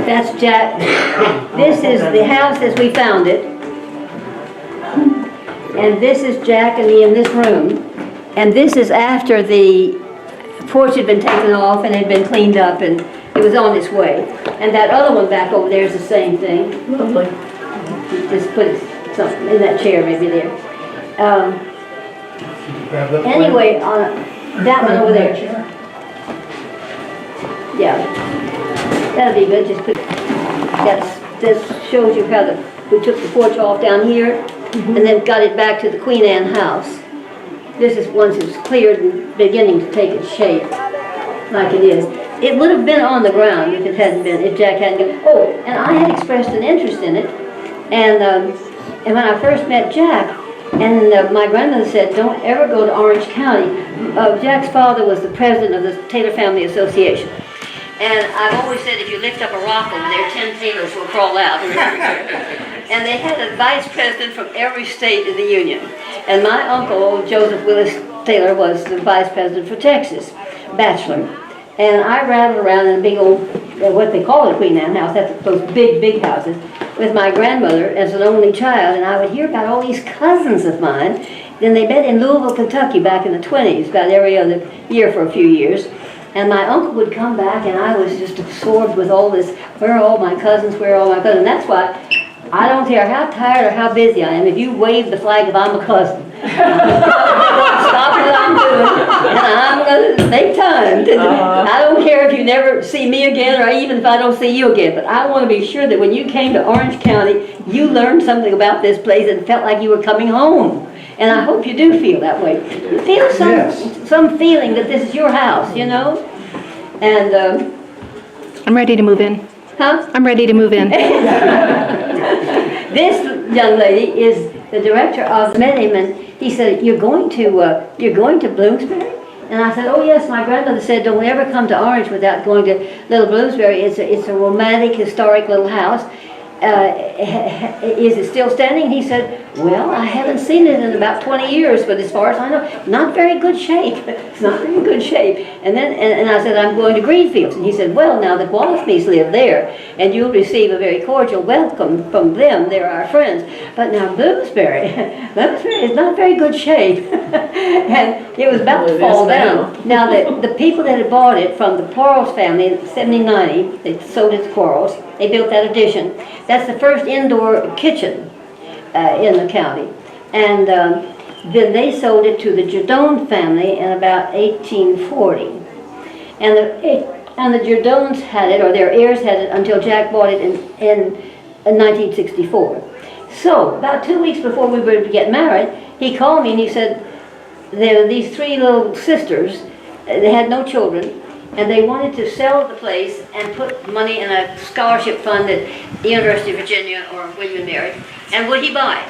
That's Jack. This is the house as we found it. And this is Jack and me in this room. And this is after the porch had been taken off and had been cleaned up and it was on its way. And that other one back over there is the same thing. Lovely. Just put something in that chair maybe there. Anyway, that one over there. Yeah, that'll be good. Just put, this shows you how we took the porch off down here and then got it back to the Queen Anne house. This is once it's cleared and beginning to take its shape like it is. It would have been on the ground if it hadn't been, if Jack hadn't gone. Oh, and I had expressed an interest in it. And when I first met Jack, and my grandmother said, don't ever go to Orange County. Jack's father was the president of the Taylor Family Association. And I've always said, if you lift up a rock over there, 10 Taylors will crawl out. And they had a vice president from every state in the Union. And my uncle, Joseph Willis Taylor, was the vice president for Texas, bachelor. And I rattled around in a big old, what they call the Queen Anne house, that's those big, big houses, with my grandmother as an only child. And I would hear about all these cousins of mine. Then they met in Louisville, Kentucky back in the 20s, about every other year for a few years. And my uncle would come back and I was just absorbed with all this, where are all my cousins, where are all my cousins? And that's why I don't care how tired or how busy I am, if you wave the flag if I'm a cousin, stop what I'm doing, and I'm going to make time. I don't care if you never see me again or even if I don't see you again, but I want to be sure that when you came to Orange County, you learned something about this place and felt like you were coming home. And I hope you do feel that way. You feel some feeling that this is your house, you know? And I'm ready to move in. Huh? I'm ready to move in. This young lady is the director of the met him and he said, you're going to Bloomsbury? And I said, oh yes, my grandmother said, don't ever come to Orange without going to Little Bloomsbury. It's a romantic, historic little house. Is it still standing? He said, well, I haven't seen it in about 20 years, but as far as I know, not very good shape. It's not very good shape. And then, and I said, I'm going to Greenfields. And he said, well, now the Wallaceys live there, and you'll receive a very cordial welcome from them. They're our friends. But now Bloomsbury is not very good shape. And it was about to fall down. Now, the people that had bought it from the Quarles family in 1790, they sold it to Quarles. They built that addition. That's the first indoor kitchen in the county. And then they sold it to the Jardone family in about 1840. And the Jardones had it, or their heirs had it, until Jack bought it in 1964. So, about 2 weeks before we were to get married, he called me and he said, there were these three little sisters, they had no children, and they wanted to sell the place and put money in a scholarship fund at the University of Virginia or William and Mary, and would he buy it?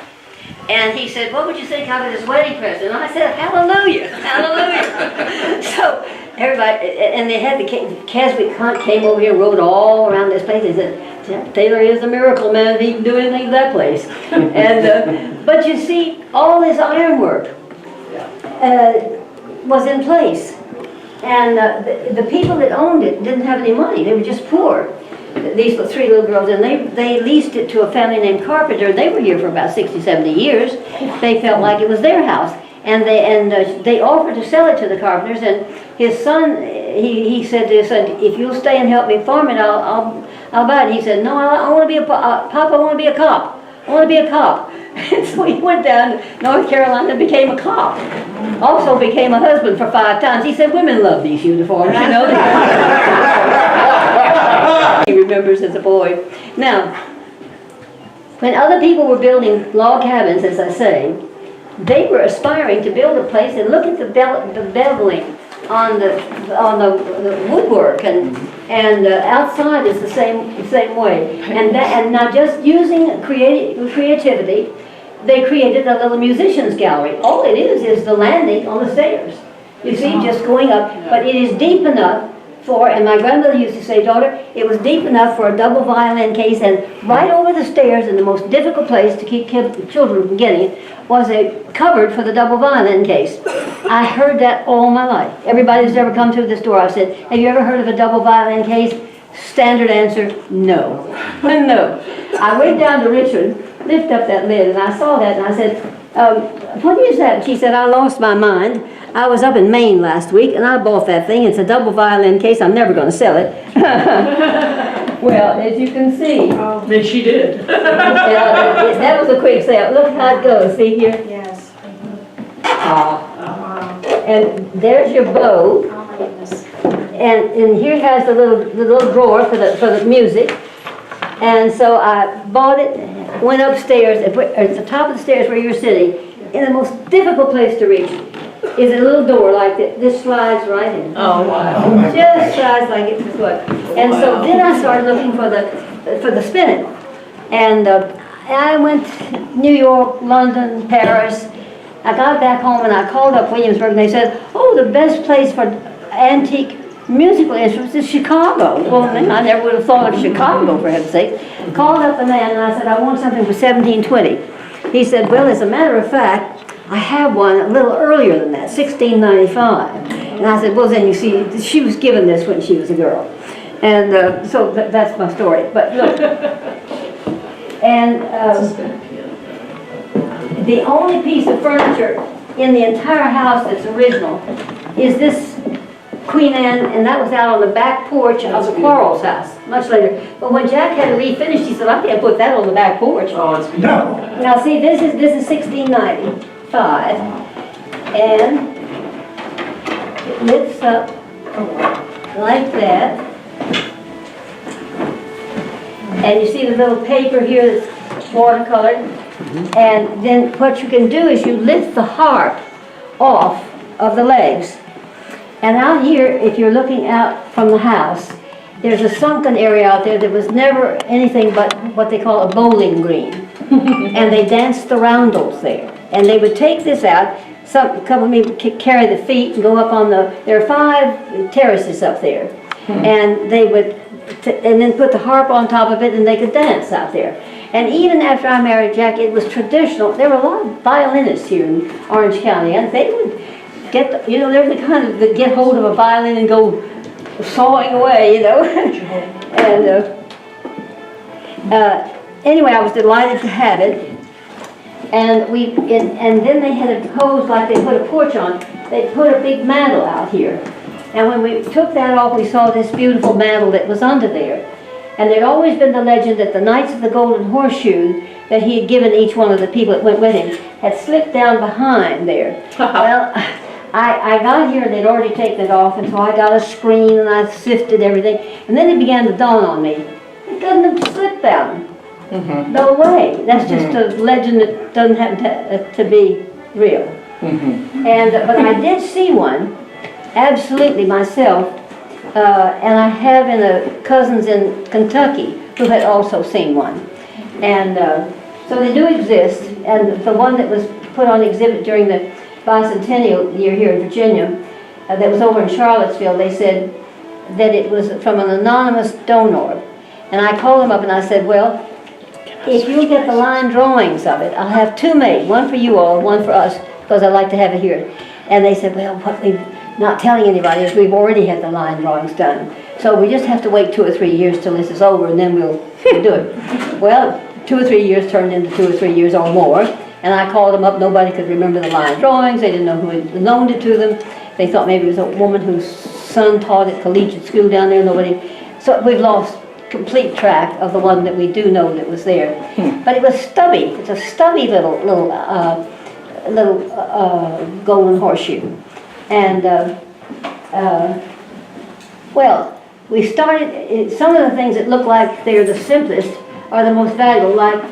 And he said, what would you think of it as wedding present? And I said, hallelujah, hallelujah. So everybody, and they had the Keswick Hunt came over here and rode all around this place. They said, Taylor is a miracle man, he can do anything to that place. And but you see, all this ironwork was in place. And the people that owned it didn't have any money. They were just poor. These were three little girls, and they leased it to a family named Carpenter. They were here for about 60, 70 years. They felt like it was their house. And they offered to sell it to the Carpenters. And his son, he said to his son, if you'll stay and help me farm it, I'll buy it. And he said, no, I want to be Papa, I want to be a cop. I want to be a cop. And so he went down to North Carolina and became a cop. Also became a husband for 5 times. He said, women love these uniforms, you know. He remembers as a boy. Now, when other people were building log cabins, as I say, they were aspiring to build a place, and look at the beveling on the woodwork, and outside is the same way. And now just using creativity, they created a little musician's gallery. All it is the landing on the stairs. You see, just going up, but it is deep enough floor, and my grandmother used to say, daughter, it was deep enough for a double violin case, and right over the stairs in the most difficult place to keep children from getting it was a cupboard for the double violin case. I heard that all my life. Everybody who's ever come through this door, I said, have you ever heard of a double violin case? Standard answer, no. No. I went down to Richard, lifted up that lid, and I saw that, and I said, what is that? And she said, I lost my mind. I was up in Maine last week, and I bought that thing. It's a double violin case. I'm never going to sell it. Well, as you can see. Then she did. That was a quick sale. Look how it goes. See here? Yes. And there's your bow. Oh my goodness. And here has the little drawer for the music. And so I bought it, went upstairs, at the top of the stairs where you're sitting, in the most difficult place to reach, is a little door like this. This slides right in. Oh, wow. Just slides like it this way. And so then I started looking for the spinet. And I went to New York, London, Paris. I got back home and I called up Williamsburg, and they said, oh, the best place for antique musical instruments is Chicago. Well, I never would have thought of Chicago, for heaven's sake. Called up the man and I said, I want something for 1720. He said, well, as a matter of fact, I have one a little earlier than that, 1695. And I said, well, then you see, she was given this when she was a girl. And so that's my story. But look, and the only piece of furniture in the entire house that's original is this Queen Anne, and that was out on the back porch of the Quarles house, much later. But when Jack had it refinished, he said, I can't put that on the back porch. Oh, it's beautiful. Now see, this is 1695, and it lifts up like that. And you see the little paper here that's watercolored. And then what you can do is you lift the harp off of the legs. And out here, if you're looking out from the house, there's a sunken area out there that was never anything but what they call a bowling green. And they danced the roundels there. And they would take this out, a couple of me would carry the feet and go up on there are 5 terraces up there. And they would, and then put the harp on top of it and they could dance out there. And even after I married Jack, it was traditional. There were a lot of violinists here in Orange County, and they would get, they're the kind of that get hold of a violin and go sawing away, And anyway, I was delighted to have it. And and then they had it posed like they put a porch on. They put a big mantle out here. And when we took that off, we saw this beautiful mantle that was under there. And there'd always been the legend that the Knights of the Golden Horseshoe that he had given each one of the people that went with him had slipped down behind there. Well, I got here and they'd already taken it off, and so I got a screen and I sifted everything. And then it began to dawn on me. It doesn't have slipped down. No way. That's just a legend that doesn't happen to be real. But I did see one, absolutely myself, and I have cousins in Kentucky who had also seen one. And so they do exist, and the one that was put on exhibit during the bicentennial year here in Virginia, that was over in Charlottesville, they said that it was from an anonymous donor. And I called them up and I said, well, if you get the line drawings of it, I'll have 2 made, one for you all, one for us, because I'd like to have it here. And they said, well, what we're not telling anybody is we've already had the line drawings done. So we just have to wait 2 or 3 years till this is over, and then we'll do it. Well, 2 or 3 years turned into 2 or 3 years or more. And I called them up, nobody could remember the line drawings, they didn't know who had loaned it to them. They thought maybe it was a woman whose son taught at collegiate school down there, nobody. So we've lost complete track of the one that we do know that was there. But it was stubby, it's a stubby little golden horseshoe. And well, we started, some of the things that look like they're the simplest are the most valuable, like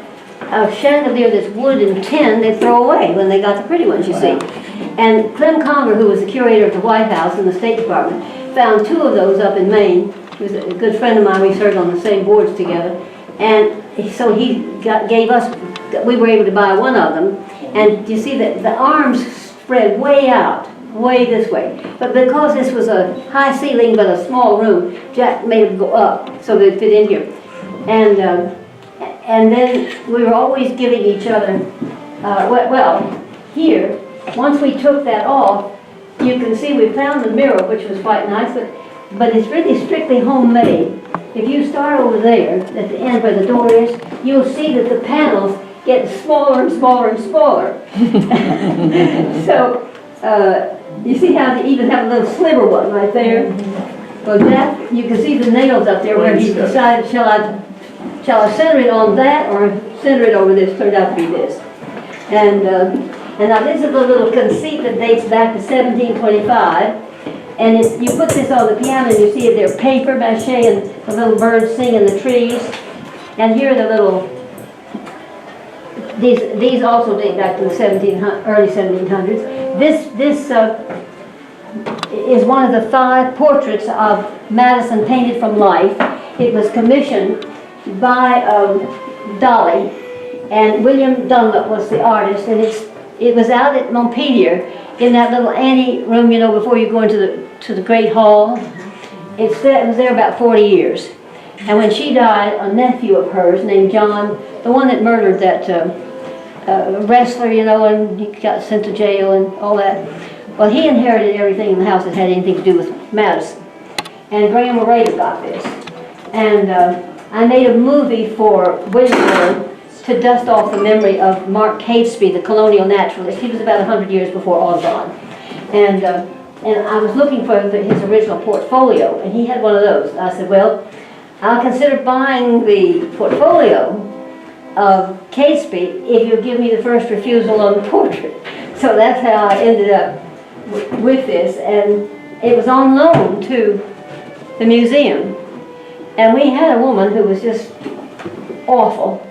a chandelier that's wood and tin they throw away when they got the pretty ones, you see. And Clem Conger, who was the curator of the White House in the State Department, found 2 of those up in Maine. He was a good friend of mine, we served on the same boards together. And so he gave us, we were able to buy one of them. And you see that the arms spread way out. way this way. But because this was a high ceiling but a small room, Jack made them go up so they'd fit in here. And then we were always giving each other, well, here, once we took that off, you can see we found the mirror, which was quite nice, but it's really strictly homemade. If you start over there, at the end where the door is, you'll see that the panels get smaller and smaller and smaller. So, you see how they even have a little sliver one right there? Well, that, you can see the nails up there where he decided, shall I center it on that or center it over this? Turned out to be this. And now this is a little conceit that dates back to 1725. And you put this on the piano and you see it there, paper mache and the little birds sing in the trees. And here are the little, these also date back to the early 1700s. This is one of the 5 portraits of Madison painted from life. It was commissioned by Dolly, and William Dunlop was the artist, and it was out at Montpelier in that little ante room, you know, before you go into the Great Hall. It was there about 40 years. And when she died, a nephew of hers named John, the one that murdered that wrestler, you know, and he got sent to jail and all that, well, he inherited everything in the house that had anything to do with Madison. And Graham Laredo got this. And I made a movie for Bloomsbury to dust off the memory of Mark Catesby, the colonial naturalist. He was about 100 years before Audubon. And I was looking for his original portfolio, and he had one of those. I said, well, I'll consider buying the portfolio of Catesby if you'll give me the first refusal on the portrait. So that's how I ended up with this, and it was on loan to the museum. And we had a woman who was just awful.